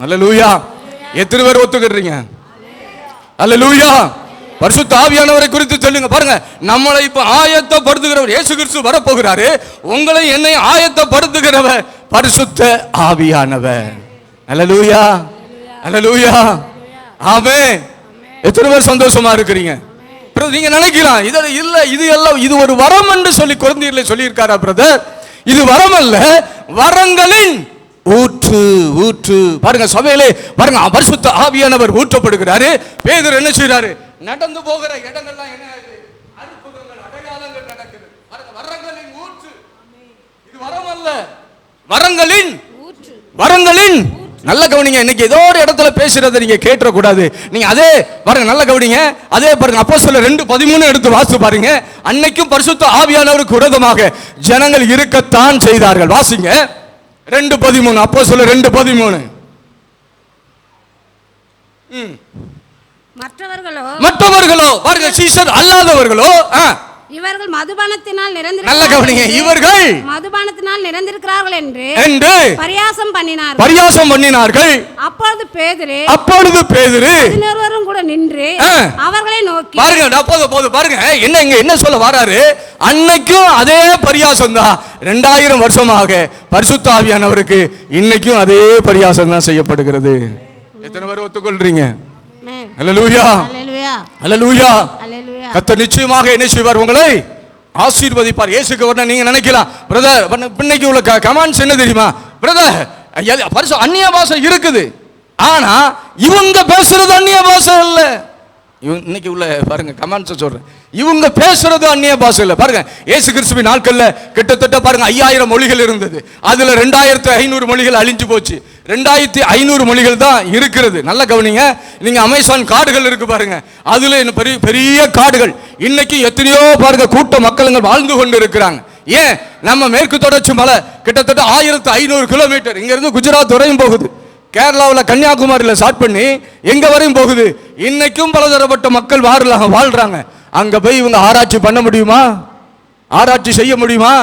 அல்லேலூயா. எத்தனை பேர் ஒத்துக்கிறீங்க? அல்லேலூயா. பரிசுத்த ஆவியானவரை குறித்து சொல்லுங்க. பாருங்க, நம்மளை இப்ப ஆயத்தப்படுத்துகிறவர் இயேசு கிறிஸ்து வரப்போகிறாரு. உங்களை என்னை ஆயத்தப்படுத்துகிறவர் பரிசுத்த ஆவியானவர். அல்லேலூயா, அல்லேலூயா, ஆமென். எத்தனை பேர் சந்தோஷமா இருக்கிறீங்க? நீங்க நினைக்கலாம் இது இல்ல, இது எல்லாம் இது ஒரு வரம் என்று சொல்லி கொரிந்தியர்ல சொல்லி இருக்காரா பிரதர்? இது வரம் அல்ல, வரங்களின் ஊற்று. ஊற்று பாருங்க, சபையிலே பாருங்க, பரிசுத்த ஆவியானவர் ஊற்றப்படுகிறாரு. பேதுரு என்ன செய்றாரு? நடந்து போகிற இடங்கள்லாம் என்ன ஆகுது? அற்புதங்கள், அடையாளங்கள் நடக்குது. பாருங்க, வரங்களின் ஊற்று. இது வரம் அல்ல, வரங்களின் ஊற்று. வரங்களின் நல்ல கவனிங்க. இன்னைக்கு ஏதோ ஒரு இடத்துல பேசுறதை நீங்க கேட்ற கூடாது. நீங்க அதே பாருங்க, நல்ல கவனிங்க. அதே பாருங்க, அப்போஸ்தலர் 2:13 எடுத்து வாசித்து பாருங்க. அன்னைக்கும் பரிசுத்த ஆவியானவருக்கு விரோதமாக ஜனங்கள் இருக்கத்தான் செய்தார்கள். வாசிங்க 2:13, அப்போஸ்தலர் 2:13. மற்றவர்களோ பாருங்க, சீஷர் அல்லாதவர்களோ இவர்கள் மதுபானத்தினால் நல்ல கவனிங்க, இவர்கள் மதுபானத்தினால் நிறைந்திருக்கிறார்கள் என்று பரியாசம் பண்ணினார்கள். அப்பொழுது பேதுரு 11 கூட நின்று அவர்களை நோக்கி பாருங்க, போது பாருங்க, என்ன சொல்ல வராரு? அன்னைக்கும் அதே பரியாசம் தான். 2000 வருஷமாக பரிசுத்த ஆவியானவருக்கு இன்னைக்கும் அதே பரியாசம் தான் செய்யப்படுகிறது. எத்தனை பேர் ஒத்துக்கொள்றீங்க? அல்லேலூயா, அல்லேலூயா. கர்த்தர் நிச்சயமாக என்ன செய்வார்? உங்களை ஆசீர்வதிப்பார். இயேசுக்கு வரணும் நீங்க நினைக்கலாம். பிரதர், இன்னைக்கு உள்ள கமெண்ட்ஸ் என்ன தெரியுமா? பிரதர், பரிசு அந்நிய பாஷை இருக்குது, ஆனா இவங்க பேசுறது அந்நிய பாஷை இல்ல. இன்னைக்கு உள்ள பாருங்க கமெண்ட்ஸ் சொல்றேன், இவங்க பேசுறது அந்நிய பாஷை இல்ல. பாருங்க, இயேசு கிறிஸ்துவின் நாட்கள்ல கிட்டத்தட்ட பாருங்க 5000 மொழிகள் இருந்தது. அதுல 2500 மொழிகள் அழிஞ்சு போச்சு. 2500 மொழிகள் தான் இருக்கிறது. நல்ல கவனிங்க. நீங்க அமேசான் காடுகள் இருக்கு பாருங்க, அதுல பெரிய பெரிய காடுகள். இன்னைக்கு எத்தனையோ பாருங்க கூட்ட மக்கள் வாழ்ந்து கொண்டு இருக்கிறாங்க. ஏன்? நம்ம மேற்கு தொடர்ச்சி மலை கிட்டத்தட்ட 1500 கிலோமீட்டர் இங்க இருந்து குஜராத் வரையும் போகுது. கேரளாவில் கன்னியாகுமரியில் ஸ்டார்ட் பண்ணி எங்க வரையும் போகுது. இன்னைக்கும் பலதரப்பட்ட மக்கள் வாழ்றாங்க. அங்க போய் இவங்க ஆராய்ச்சி பண்ண முடியுமா? ஆராய்ச்சி செய்ய முடியுமா?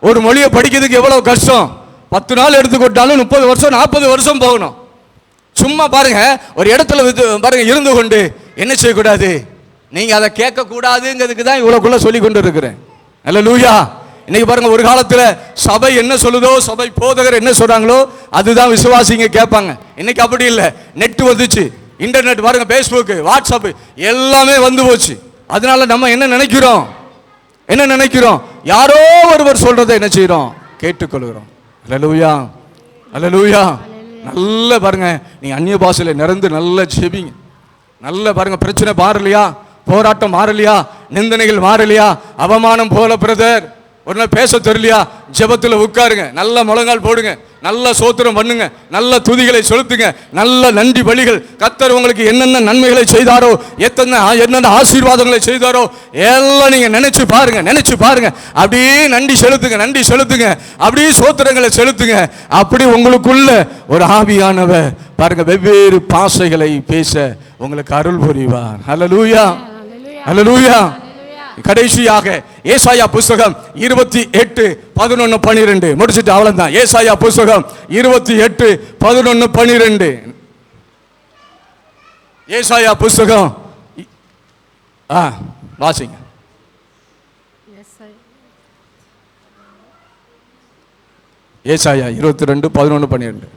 ஒரு மொழியை படிக்கிறதுக்கு எவ்வளவு கஷ்டம். 10 நாள் எடுத்துக்கொண்டாலும் 30 வருஷம் 40 வருஷம் போகணும். சும்மா பாருங்க, ஒரு இடத்துல பாருங்க இருந்து கொண்டு என்ன செய்யக்கூடாது, நீங்க அதை கேட்க கூடாதுங்கிறதுக்கு தான் இவ்வளவுக்குள்ள சொல்லி கொண்டு இருக்கிறேன். அல்லேலூயா. இன்னைக்கு பாருங்க, ஒரு காலத்துல சபை என்ன சொல்லுதோ, சபை போதகர் என்ன சொல்றாங்களோ அதுதான் விசுவாசிங்க கேட்பாங்க. இன்னைக்கு அப்படி இல்லை. நெட் வந்துச்சு, இன்டர்நெட் பாருங்க, பேஸ்புக், வாட்ஸ்அப் எல்லாமே வந்து போச்சு. அதனால நம்ம என்ன நினைக்கிறோம்? யாரோ ஒருவர் சொல்றதை என்ன செய்யறோம்? கேட்டுக்கொள்கிறோம். அல்லேலூயா, அல்லேலூயா. நல்ல பாருங்க, நீங்க அந்நிய பாஷையில நிறந்து நல்ல ஜெபிங்க. நல்ல பாருங்க, பிரச்சனை மாறலையா, போராட்டம் மாறலையா, நிந்தனைகள் மாறலையா, அவமானம் போல பிரதர் ஒரு நாள் பேச தெரியலையா, ஜெபத்தில் உட்காருங்க, நல்ல முழங்கால் போடுங்க, நல்ல சோத்திரம் பண்ணுங்க, நல்ல துதிகளை செலுத்துங்க, நல்ல நன்றி பலிகள். கர்த்தர் உங்களுக்கு என்னென்ன நன்மைகளை செய்தாரோ, என்னென்ன ஆசீர்வாதங்களை செய்தாரோ எல்லாம் நீங்க நினைச்சு பாருங்க. அப்படியே நன்றி செலுத்துங்க, அப்படியே சோத்திரங்களை செலுத்துங்க. அப்படி உங்களுக்குள்ள ஒரு ஆவியானவர் பாருங்க வெவ்வேறு பாஷைகளை பேச உங்களுக்கு அருள் புரிவார். அல்லேலூயா, அல்லேலூயா. கடைசியாக ஏசாயா புஸ்தகம் 28:11-12 முடிச்சிட்டு அவ்வளவுதான். ஏசாயா புஸ்தகம் 28:11-12. ஏசாயா புஸ்தகம் வாசிங்க. ஏசாயா 22:11-12.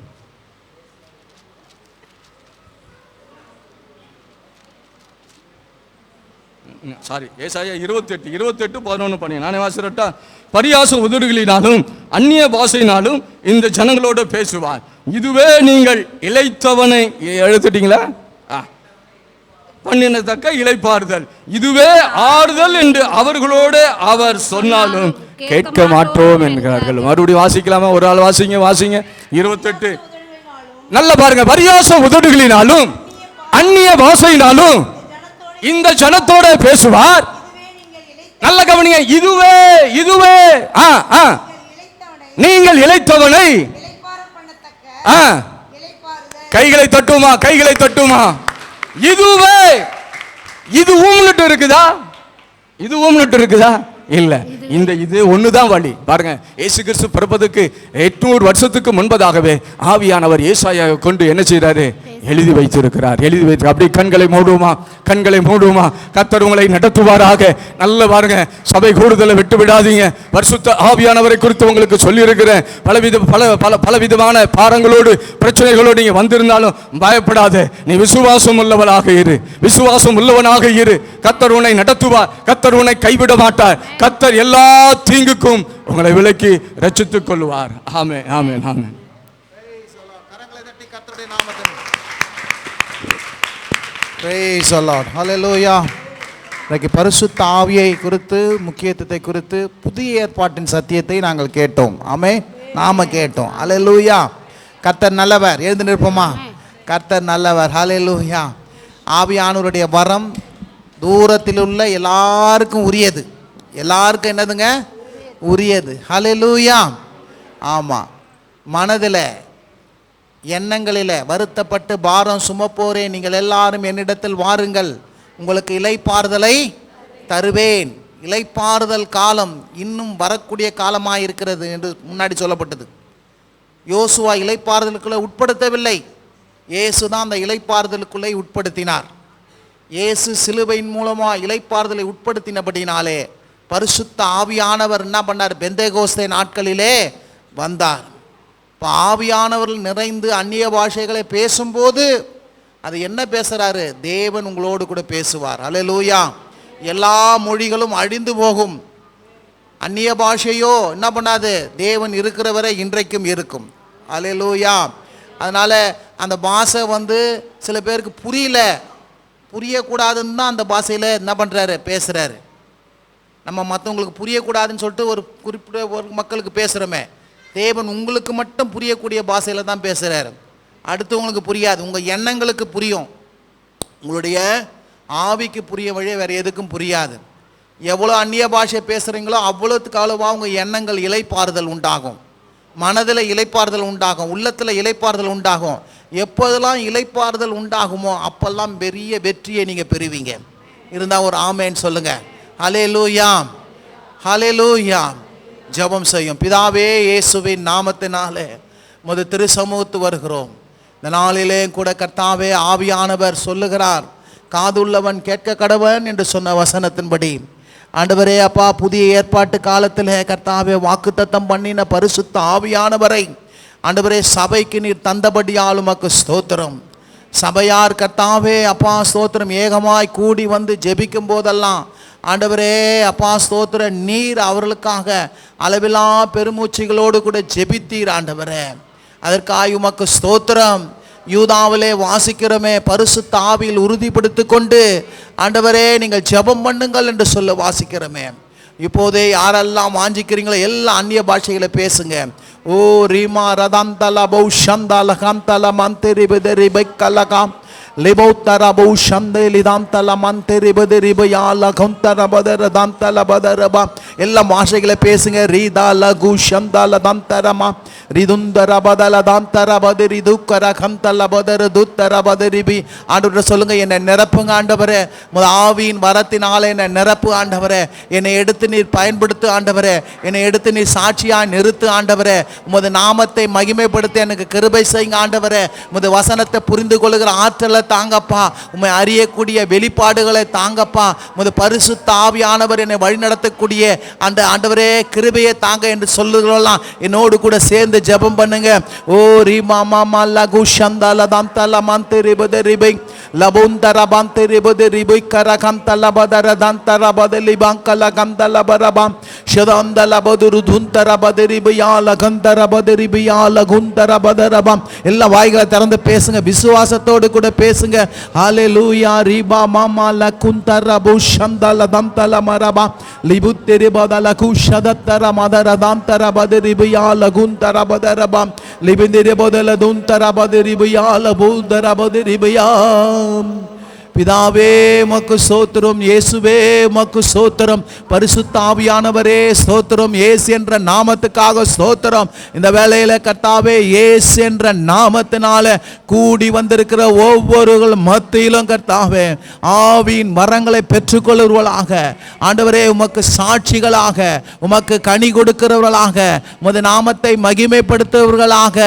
சாரி, ஏசாயா 28:11-12. நானே வாசிரட்டா. பரியாச உதடுகளினாலும் அந்நிய பாஷையினாலும் இந்த ஜனங்களோட பேசுவார். இதுவே நீங்கள் இளைத்தவனை எழுத்துட்டீங்களா? பண்ணினத்தக்க இளைப்பாறுதல், இதுவே ஆறுதல் என்று அவர்களோட அவர் சொன்னாலும் கேட்க மாட்டோம் என்கிறார்கள். மறுபடியும் வாசிக்கலாமா? ஒரு ஆள் வாசிங்க 28. நல்ல பாருங்க, பரியாச உதடுகளினாலும் அந்நிய பாஷையினாலும் இந்த ஜனத்தோட பேசுவார். நல்ல கவனிங்க, இதுவே நீங்கள் இளைத்தவனை கைகளை தட்டுமா. இதுவே இதுவும் இருக்குதா? இல்ல. இந்த இது ஒண்ணுதான் வழி. பாருங்க, இயேசு கிறிஸ்து பிறப்பதற்கு 800 வருஷத்துக்கு முன்பதாகவே ஆவியானவர் ஏசாயாவை கொண்டு என்ன செய்யறாரு? எழுதி வைத்திருக்கிறார். எழுதி வைத்து அப்படியே கண்களை மூடுமா, கண்களை மூடுமா. கர்த்தர் உங்களை நடத்துவாராக. நல்ல பாருங்க, சபை கூடுதலை விட்டு விடாதீங்க. பரிசுத்த ஆவியானவரை குறித்து உங்களுக்கு சொல்லி இருக்கிறேன். பலவிதமான பாரங்களோடு பிரச்சனைகளோடு நீங்க வந்திருந்தாலும் பயப்படாத. நீ விசுவாசம் உள்ளவனாக இரு, விசுவாசம் உள்ளவனாக இரு. கர்த்தர் உன்னை நடத்துவார். கர்த்தர் உன்னை கைவிட மாட்டார். கர்த்தர் எல்லா தீங்குக்கும் உங்களை விலக்கி ரட்சித்துக் கொள்வார். ஆமென், ஆமென், ஆமென். கரங்களை தட்டி கர்த்தருடைய நாமத்தில் praise the Lord. hallelujah. இன்னைக்கு பரிசுத்த ஆவியை குறித்து, முக்கியத்துவத்தை குறித்து, புதிய ஏற்பாட்டின் சத்தியத்தை நாங்கள் கேட்டோம். ஆமென், நாம கேட்டோம். hallelujah. கர்த்தர் நல்லவர். எழுந்து நிற்போமா? கர்த்தர் நல்லவர். hallelujah. ஆவியானவருடைய வரம் தூரத்தில் உள்ள எல்லாருக்கும் உரியது. எல்லாருக்கும் என்னதுங்க? உரியது. hallelujah. ஆமாம், மனதில் எண்ணங்களில் வருத்தப்பட்டு பாரம் சுமப்போரே, நீங்கள் எல்லாரும் என்னிடத்தில் வாருங்கள், உங்களுக்கு இளைப்பாறுதலை தருவேன். இளைப்பாறுதல் காலம் இன்னும் வரக்கூடிய காலமாக இருக்கிறது என்று முன்னாடி சொல்லப்பட்டது. யோசுவா இளைப்பாறுதலுக்குள்ளே உட்படுத்தவில்லை, இயேசு தான் அந்த இளைப்பாறுதலுக்குள்ளே உட்படுத்தினார். இயேசு சிலுவையின் மூலமாக இளைப்பாறுதலை உட்படுத்தினபடினாலே பரிசுத்த ஆவியானவர் என்ன பண்ணார்? பெந்தேகோஸ்தே நாட்களிலே வந்தார். இப்போ ஆவியானவர்கள் நிறைந்து அந்நிய பாஷைகளை பேசும்போது அது என்ன பேசுகிறாரு? தேவன் உங்களோடு கூட பேசுவார். அல்லேலூயா. எல்லா மொழிகளும் அழிந்து போகும், அந்நிய பாஷையோ என்ன பண்ணாது? தேவன் இருக்கிறவரை இன்றைக்கும் இருக்கும். அல்லேலூயா. அதனால் அந்த பாஷை சில பேருக்கு புரியக்கூடாதுன்னு தான் அந்த பாஷையில் என்ன பண்ணுறாரு? பேசுகிறாரு. நம்ம மற்றவங்களுக்கு புரியக்கூடாதுன்னு சொல்லிட்டு ஒரு குறிப்பிட்ட ஒரு மக்களுக்கு பேசுகிறோமே, தேவன் உங்களுக்கு மட்டும் புரியக்கூடிய பாஷையில் தான் பேசுகிறாரு. அடுத்தவங்களுக்கு புரியாது, உங்கள் எண்ணங்களுக்கு புரியும், உங்களுடைய ஆவிக்கு புரிய வழியே வேறு எதுக்கும் புரியாது. எவ்வளோ அந்நிய பாஷை பேசுகிறீங்களோ அவ்வளோத்துக்கு அவ்வளோவா உங்கள் எண்ணங்கள் இளைப்பாறுதல் உண்டாகும், மனதில் இளைப்பாறுதல் உண்டாகும், உள்ளத்தில் இளைப்பாறுதல் உண்டாகும். எப்போதெல்லாம் இளைப்பாறுதல் உண்டாகுமோ அப்போல்லாம் பெரிய வெற்றியை நீங்கள் பெறுவீங்க. இருந்தால் ஒரு ஆமேன்னு சொல்லுங்கள். ஹல்லேலூயா, ஹல்லேலூயா. ஜெபம் செய்யும். பிதாவே, இயேசுவின் நாமத்தினாலே முத திரு சமூகத்து வருகிறோம். இந்த நாளிலே கூட கர்த்தாவே ஆவியானவர் சொல்லுகிறார், காதுள்ளவன் கேட்க கடவன் என்று சொன்ன வசனத்தின்படி ஆண்டவரே அப்பா, புதிய ஏற்பாட்டு காலத்தில் கர்த்தாவே வாக்குத்தத்தம் பண்ணின பரிசுத்த ஆவியானவரை ஆண்டவரே சபைக்கு நீர் தந்தபடியால் உமக்கு ஸ்தோத்திரம். சபையார் கர்த்தாவே அப்பா ஸ்தோத்திரம் ஏகமாய் கூடி வந்து ஜெபிக்கும் போதெல்லாம் ஆண்டவரே அப்பா ஸ்தோத்திர நீர் அவர்களுக்காக அளவிலா பெருமூச்சிகளோடு கூட ஜெபித்தீர் ஆண்டவரே. அதற்காக உமக்கு ஸ்தோத்திரம். யூதாவிலே வாசிக்கிறோமே, பரிசுத்த ஆவியில் உறுதிப்படுத்தி கொண்டு ஆண்டவரே நீங்கள் ஜெபம் பண்ணுங்கள் என்று சொல்ல வாசிக்கிறோமே. இப்போதே யாரெல்லாம் வாஞ்சிக்கிறீங்களோ எல்லாம் அந்நிய பாஷைகளை பேசுங்க. ஓ ரீமா ரதாந்தல பௌஷந்தல கந்தல மந்திரி பிதரி பைக்கலகாம் லிபௌத்தர பௌஷந்தே லிதாந்தல மந்திரி பிதரி பயால கந்தர பதர தாந்தல பதரபா. எல்லா பாஷைகளை பேசுங்க. ரீதா லகு ஷந்தல தாந்தரமா ரிதுந்தர பதல தாந்தர பதரி துக்கர கந்தல பதர துத்தர பதரிபி. ஆண்டவரே சொல்லுங்க, என்னை நிரப்புங்க ஆண்டவரே, ஆவியின் வரத்தினாலே என்னை நிரப்பு ஆண்டவரே. என்னை எடுத்து நீர் பயன்படுத்து ஆண்டவரே. என்னை எடுத்து நீர் சாட்சியாக நிறுத்து ஆண்டவரே. உமது நாமத்தை மகிமைப்படுத்த எனக்கு கிருபை செய்யுங்க ஆண்டவரே. உமது வசனத்தை புரிந்து கொள்கிற ஆற்றலை தாங்கப்பா. உம்மை அறியக்கூடிய வெளிப்பாடுகளை தாங்கப்பா. உமது பரிசுத்த ஆவியானவர் என்னை வழிநடத்தக்கூடிய அந்த ஆண்டவரே கிருபையை தாங்க என்று சொல்லுகிறோம். என்னோடு கூட சேர்ந்து ஜெபம் பண்ணுங்க. ஓ ரீமா மாமா லகு ஷந்தல தாந்தல மந்திரி பதரிபை லபுந்தர பந்திரி பதரிபை கரகந்தல பதர தாந்தர பதலி பங்கல கந்தல பரபம் ஷதந்தல பதுரு துந்தர பதரிபையால கந்தர பதரிபையால குந்தர பதரபம். எல்லா வாய்களை திறந்து பேசுங்க, விசுவாசத்தோடு கூட பேசுங்க. ஹல்லேலூயா. ரீபா மாமா லகுந்தர புஷந்தல தந்தல மரபா லிபுத்திரி பதல குஷதத்தர மதர தாந்தர பதரிபையால குந்தர பதரபம் லிபிந்திரி பதல துந்தர பதரிபையால பூதர பதரிபையாம். பிதாவே உமக்கு ஸ்தோத்திரம், இயேசுவே உமக்கு ஸ்தோத்திரம், பரிசுத்த ஆவியானவரே ஸ்தோத்திரம், இயேசு என்ற நாமத்துக்காக ஸ்தோத்திரம். இந்த வேளையில கர்த்தாவே இயேசு என்ற நாமத்தினால கூடி வந்திருக்கிற ஒவ்வொரு மத்தியிலும் கர்த்தாவே ஆவியின் வரங்களை பெற்றுக்கொள்ளுவர்களாக, ஆண்டவரே உமக்கு சாட்சிகளாக, உமக்கு கனி கொடுக்கிறவர்களாக, உமது நாமத்தை மகிமைப்படுத்துவர்களாக,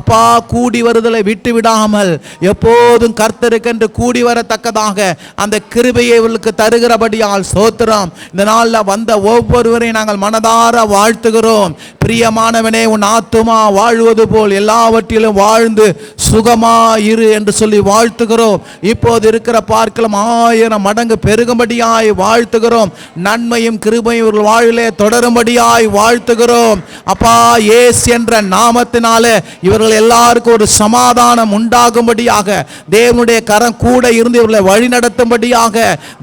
அப்பா கூடி வருதலை விட்டு விடாமல் எப்போதும் கர்த்தருக்கென்று கூடி வரத்தக்கதாக அந்த கிருபையை இவர்களுக்கு தருகிறபடியால் ஸ்தோத்திரம். இந்த நாளில் வந்த ஒவ்வொருவரையும் நாங்கள் மனதார வாழ்த்துகிறோம். பிரியமானவனே, உன் ஆத்துமா வாழ்வது போல் எல்லாவற்றிலும் வாழ்ந்து சுகமா இரு என்று சொல்லி வாழ்த்துகிறோம். இப்போது இருக்கிற பார்க்கலாம் 1000 மடங்கு பெருகும்படியாய் வாழ்த்துகிறோம். நன்மையும் கிருபையும் இவர்கள் வாழ்விலே தொடரும்படியாய் வாழ்த்துகிறோம். அப்பா இயேசு என்ற நாமத்தினாலே இவர்கள் எல்லாருக்கும் ஒரு சமாதானம் உண்டாகும்படியாக, தேவனுடைய கரம் கூட இருந்து இவர்களை வழி நடத்தும்படியாக,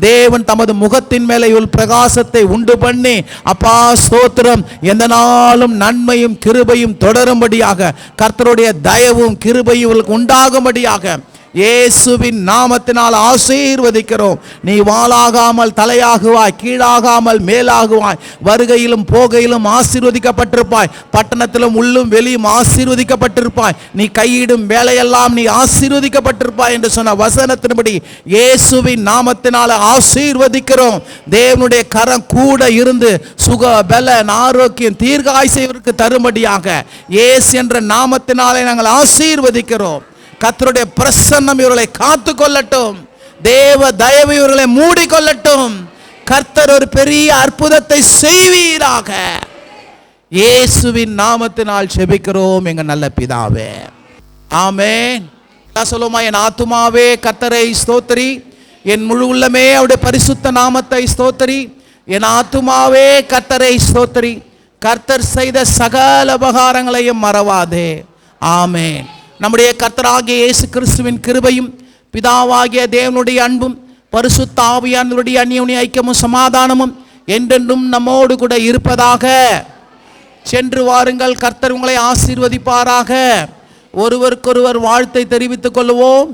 தேவன் தமது முகத்தின் மேலே இவள் பிரகாசத்தை உண்டு பண்ணி, அப்பா ஸ்தோத்திரம், எந்த நாளும் நன்மையும் கிருபையும் தொடரும்படியாக, கர்த்தருடைய தயவும் கிருபையும் இவர்களுக்கு உண்டாகும்படியாக இயேசுவின் நாமத்தினால் ஆசீர்வதிக்கிறோம். நீ வாளாகாமல் தலையாகுவாய், கீழாகாமல் மேலாகுவாய், வருகையிலும் போகையிலும் ஆசீர்வதிக்கப்பட்டிருப்பாய், பட்டணத்திலும் உள்ளும் வெளியும் ஆசீர்வதிக்கப்பட்டிருப்பாய், நீ கையிடும் வேலையெல்லாம் நீ ஆசீர்வதிக்கப்பட்டிருப்பாய் என்று சொன்ன வசனத்தின்படி இயேசுவின் நாமத்தினால் ஆசீர்வதிக்கிறோம். தேவனுடைய கரம் கூட இருந்து சுக பலன் ஆரோக்கியம் தீர்க்காயுசை தரும்படியாக இயேசு என்ற நாமத்தினாலே நாங்கள் ஆசீர்வதிக்கிறோம். கர்த்தருடைய பிரசன்னம் இவர்களை காத்து கொள்ளட்டும், தேவ தயவு இவர்களை மூடிக்கொள்ளட்டும். கர்த்தர் ஒரு பெரிய அற்புதத்தை செய்வீராக. இயேசுவின் நாமத்தினால் ஜெபிக்கிறோம் எங்க நல்ல பிதாவே, ஆமென். சொல்லுமா, என் ஆத்துமாவே கர்த்தரை ஸ்தோத்திரி, என் முழு உள்ளமே அவருடைய பரிசுத்த நாமத்தை ஸ்தோத்திரி, என் ஆத்துமாவே கர்த்தரை ஸ்தோத்திரி, கர்த்தர் செய்த சகல உபகாரங்களையும் மறவாதே. ஆமென். நம்முடைய கர்த்தராகிய இயேசு கிறிஸ்துவின் கிருபையும் பிதாவாகிய தேவனுடைய அன்பும் பரிசுத்த ஆவியானவருடைய அந்யோன்ய ஐக்கியமும் சமாதானமும் என்றென்றும் நம்மோடு கூட இருப்பதாக. சென்று வாருங்கள், கர்த்தர் உங்களை ஆசீர்வதிப்பாராக. ஒருவருக்கொருவர் வாழ்த்தை தெரிவித்துக் கொள்வோம்.